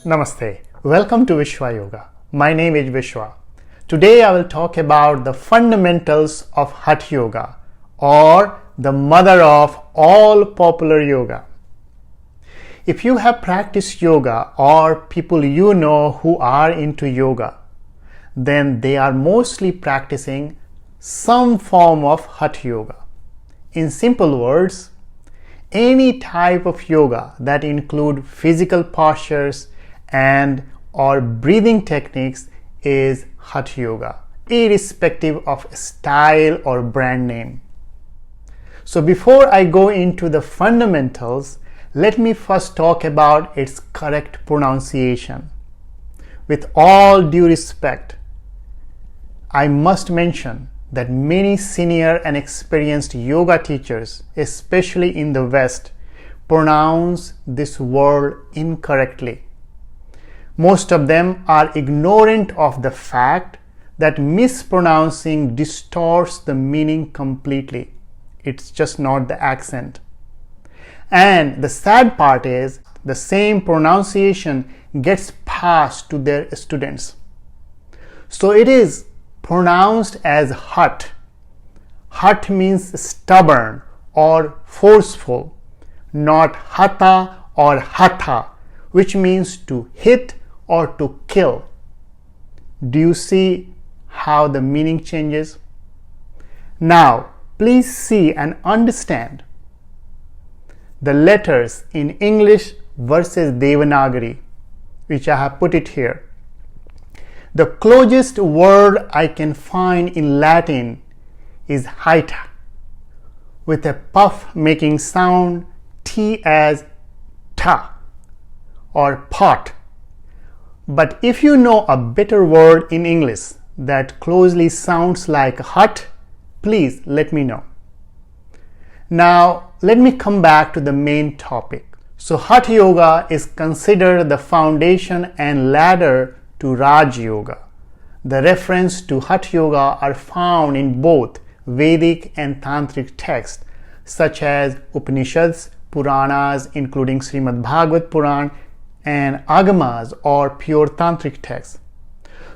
Namaste. Welcome to Vishwa Yoga. My name is Vishwa. Today I will talk about the fundamentals of Hatha Yoga, or the mother of all popular yoga. If you have practiced yoga or people you know who are into yoga, then they are mostly practicing some form of Hatha Yoga. In simple words, any type of yoga that include physical postures and or breathing techniques is Hatha Yoga, irrespective of style or brand name. So before I go into the fundamentals, let me first talk about its correct pronunciation. With all due respect, I must mention that many senior and experienced yoga teachers, especially in the West, pronounce this word incorrectly. Most of them are ignorant of the fact that mispronouncing distorts the meaning completely. It's just not the accent. And the sad part is the same pronunciation gets passed to their students. So it is pronounced as Hat. Hat means stubborn or forceful, not Hatha or Hatha, which means to hit or to kill. Do you see how the meaning changes? Now, please see and understand the letters in English versus Devanagari, which I have put it here. The closest word I can find in Latin is Hatha, with a puff making sound T as ta or pot. But if you know a better word in English that closely sounds like hut, please let me know. Now let me come back to the main topic. So Hatha Yoga is considered the foundation and ladder to Raj Yoga. The reference to Hatha Yoga are found in both Vedic and Tantric texts such as Upanishads, Puranas including Srimad Bhagavad Puran, and Agamas or pure Tantric texts.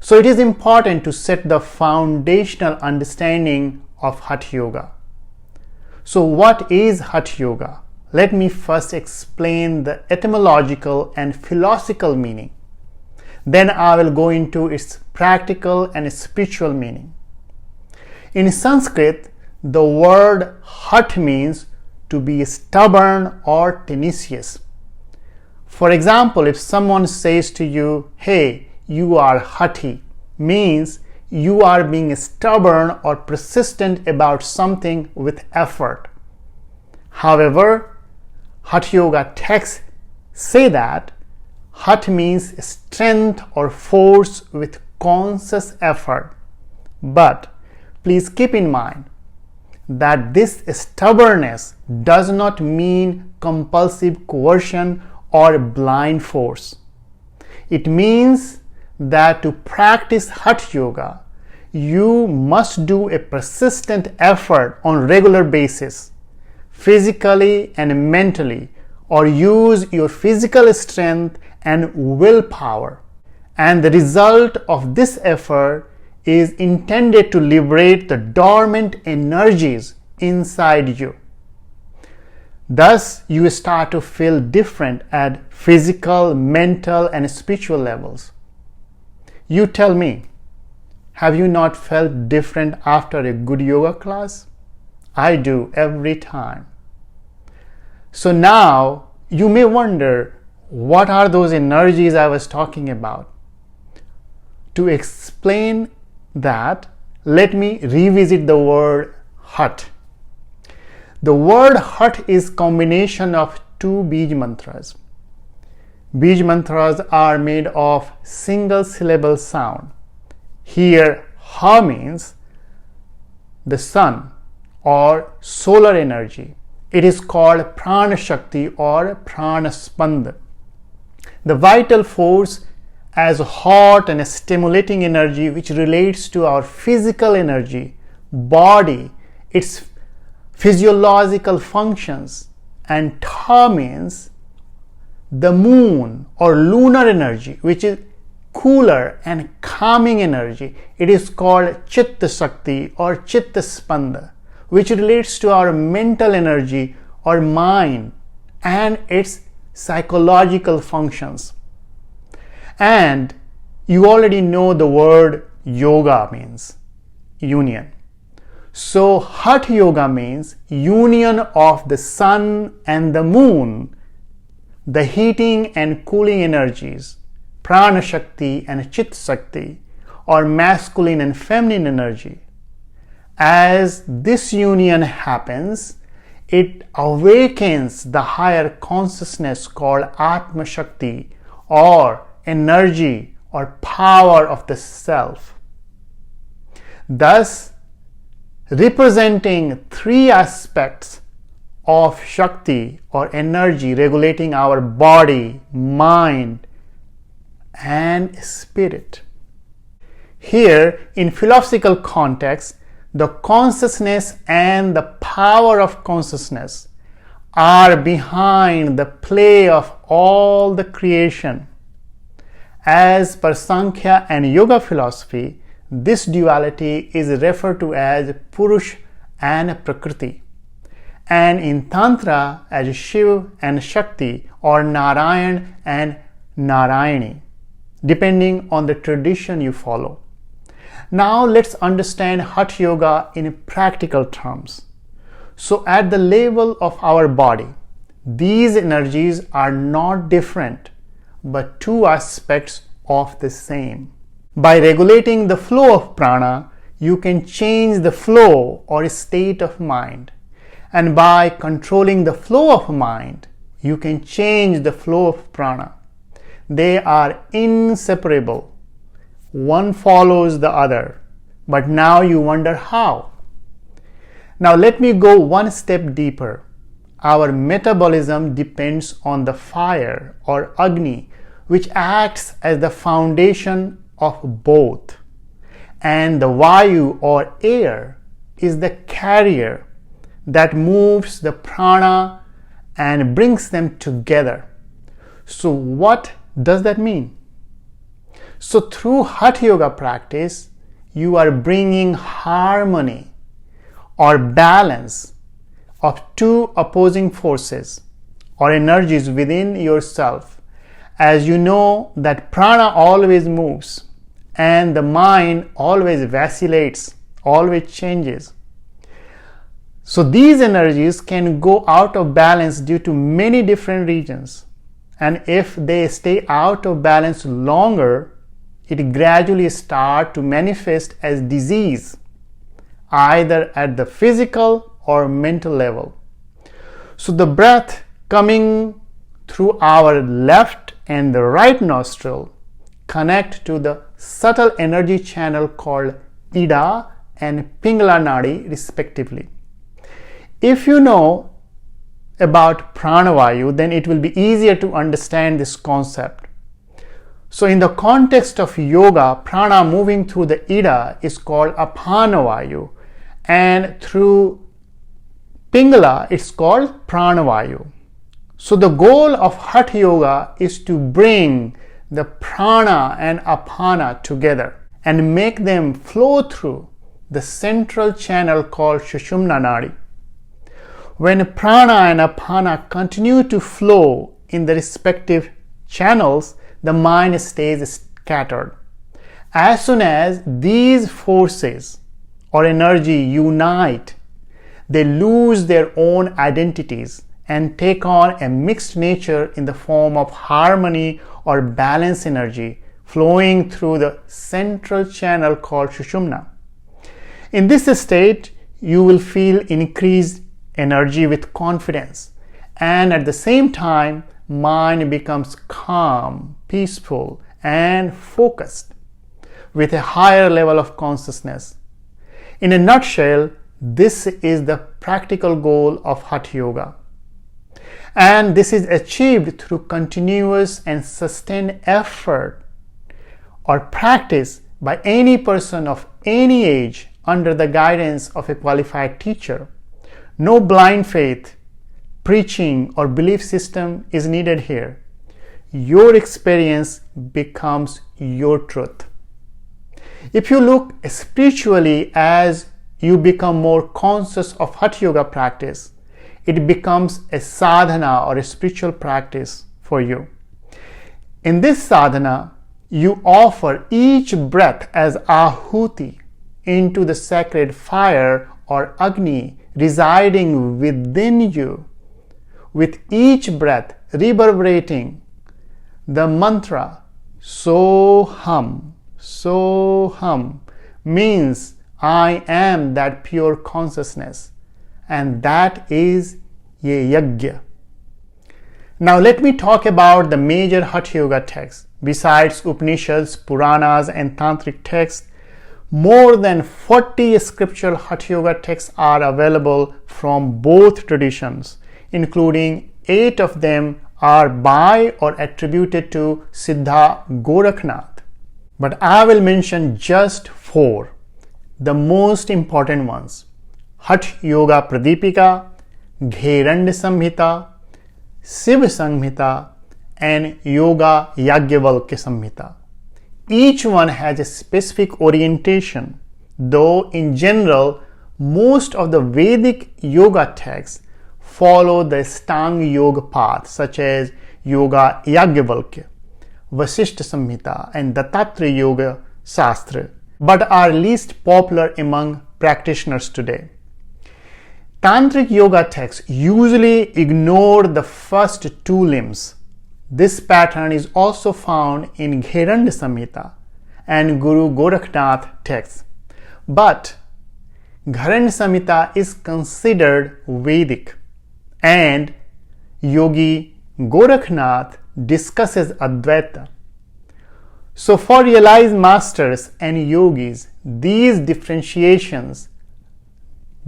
So it is important to set the foundational understanding of Hatha Yoga. So what is Hatha Yoga? Let me first explain the etymological and philosophical meaning. Then I will go into its practical and spiritual meaning. In Sanskrit, the word Hat means to be stubborn or tenacious. For example, if someone says to you, hey, you are hati, means you are being stubborn or persistent about something with effort. However, Hatha Yoga texts say that Hat means strength or force with conscious effort. But please keep in mind that this stubbornness does not mean compulsive coercion or blind force. It means that to practice Hatha Yoga, you must do a persistent effort on regular basis, physically and mentally, or use your physical strength and willpower. And the result of this effort is intended to liberate the dormant energies inside you. Thus, you start to feel different at physical, mental, and spiritual levels. You tell me, have you not felt different after a good yoga class? I do every time. So now, you may wonder, what are those energies I was talking about? To explain that, let me revisit the word Hat. The word Hat is combination of two Bij mantras. Bij mantras are made of single syllable sound. Here, Ha means the sun or solar energy. It is called Prana Shakti or Prana Spand. The vital force as hot and stimulating energy which relates to our physical energy, body, its physiological functions, and Ta means the moon or lunar energy, which is cooler and calming energy, it is called Chitta Shakti or Chitta Spanda, which relates to our mental energy or mind and its psychological functions. And you already know the word yoga means union. So Hatha Yoga means union of the sun and the moon, the heating and cooling energies, Prana Shakti and Chitta Shakti, or masculine and feminine energy. As this union happens, it awakens the higher consciousness called Atma Shakti, or energy or power of the self. Thus, representing three aspects of Shakti or energy regulating our body, mind, and spirit. Here, in philosophical context, the consciousness and the power of consciousness are behind the play of all the creation. As per Sankhya and Yoga philosophy, this duality is referred to as Purush and Prakriti, and in Tantra as Shiva and Shakti, or Narayan and Narayani, depending on the tradition you follow. Now let's understand Hatha Yoga in practical terms. So at the level of our body, these energies are not different, but two aspects of the same. By regulating the flow of prana, you can change the flow or state of mind. And by controlling the flow of mind, you can change the flow of prana. They are inseparable. One follows the other. But now you wonder how. Now let me go one step deeper. Our metabolism depends on the fire or Agni, which acts as the foundation of both, and the Vayu or air is the carrier that moves the prana and brings them together. So what does that mean? So through Hatha Yoga practice, you are bringing harmony or balance of two opposing forces or energies within yourself. As you know that prana always moves and the mind always vacillates, always changes. So these energies can go out of balance due to many different reasons. And if they stay out of balance longer, it gradually starts to manifest as disease, either at the physical or mental level. So the breath coming through our left and the right nostril connect to the subtle energy channel called Ida and Pingala Nadi respectively. If you know about Pranavayu, then it will be easier to understand this concept. So in the context of yoga, prana moving through the Ida is called Apanavayu, and through Pingala it's called Pranavayu. So the goal of Hatha Yoga is to bring the prana and apana together and make them flow through the central channel called sushumna nadi. When prana and apana continue to flow in the respective channels, the mind stays scattered. As soon as these forces or energy unite, they lose their own identities and take on a mixed nature in the form of harmony or balance energy flowing through the central channel called sushumna. In this state, you will feel increased energy with confidence, and at the same time, mind becomes calm, peaceful, and focused with a higher level of consciousness. In a nutshell, this is the practical goal of Hatha Yoga. And this is achieved through continuous and sustained effort or practice by any person of any age under the guidance of a qualified teacher. No blind faith, preaching, or belief system is needed here. your experience becomes your truth. If you look spiritually, as you become more conscious of Hatha Yoga practice, it becomes a sadhana or a spiritual practice for you. In this sadhana, you offer each breath as ahuti into the sacred fire or Agni residing within you, with each breath reverberating the mantra Soham. Soham means I am that pure consciousness, and that is Yagya. Now let me talk about the major Hatha Yoga texts. Besides Upanishads, Puranas and Tantric texts, more than 40 scriptural Hatha Yoga texts are available from both traditions, including 8 of them are by or attributed to Siddha Gorakhnath. But I will mention just 4, the most important ones: Hatha Yoga Pradipika, Gheranda Samhita, Shiv Samhita, and Yoga Yagya Samhita. Each one has a specific orientation, though in general, most of the Vedic yoga texts follow the Ashtanga yoga path, such as Yoga Yagya, Vasishtha Samhita, and Dattatreya Yoga Shastra, but are least popular among practitioners today. Tantric yoga texts usually ignore the first 2 limbs. This pattern is also found in Gheranda Samhita and Guru Gorakhnath texts. But Gheranda Samhita is considered Vedic, and Yogi Gorakhnath discusses Advaita. So for realized masters and yogis, these differentiations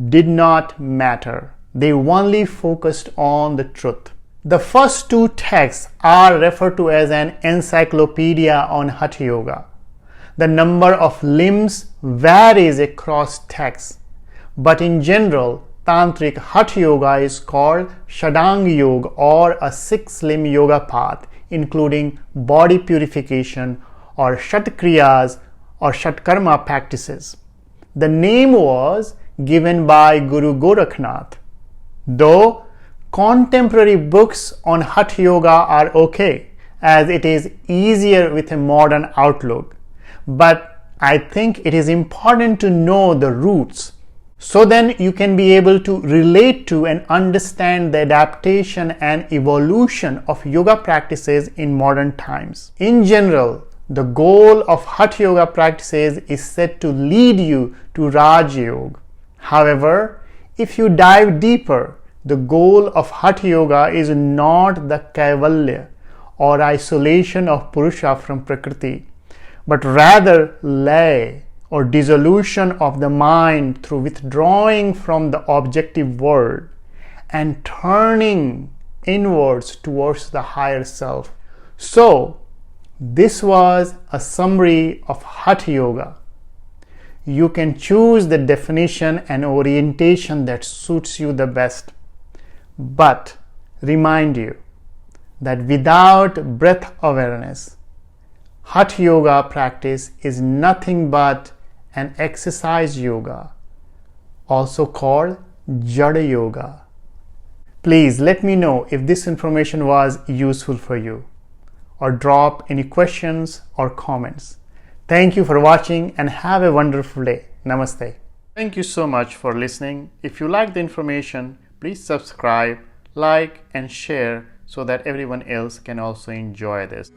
did not matter. They only focused on the truth. The first 2 texts are referred to as an encyclopedia on Hatha Yoga. The number of limbs varies across texts, but in general, Tantric Hatha Yoga is called Shadanga Yoga, or a 6-limb yoga path, including body purification or Shatkriyas or Shatkarma practices. The name was given by Guru Gorakhnath. Though contemporary books on Hatha Yoga are okay, as it is easier with a modern outlook, but I think it is important to know the roots, so then you can be able to relate to and understand the adaptation and evolution of yoga practices in modern times. In general, the goal of Hatha Yoga practices is said to lead you to Raj Yoga. However, if you dive deeper, the goal of Hatha Yoga is not the Kaivalya or isolation of Purusha from Prakriti, but rather lay or dissolution of the mind through withdrawing from the objective world and turning inwards towards the higher self. So, this was a summary of Hatha Yoga. You can choose the definition and orientation that suits you the best. But remind you that without breath awareness, Hatha Yoga practice is nothing but an exercise yoga, also called Jada Yoga. Please let me know if this information was useful for you, or drop any questions or comments. Thank you for watching and have a wonderful day. Namaste. Thank you so much for listening. If you like the information, please subscribe, like and share so that everyone else can also enjoy this.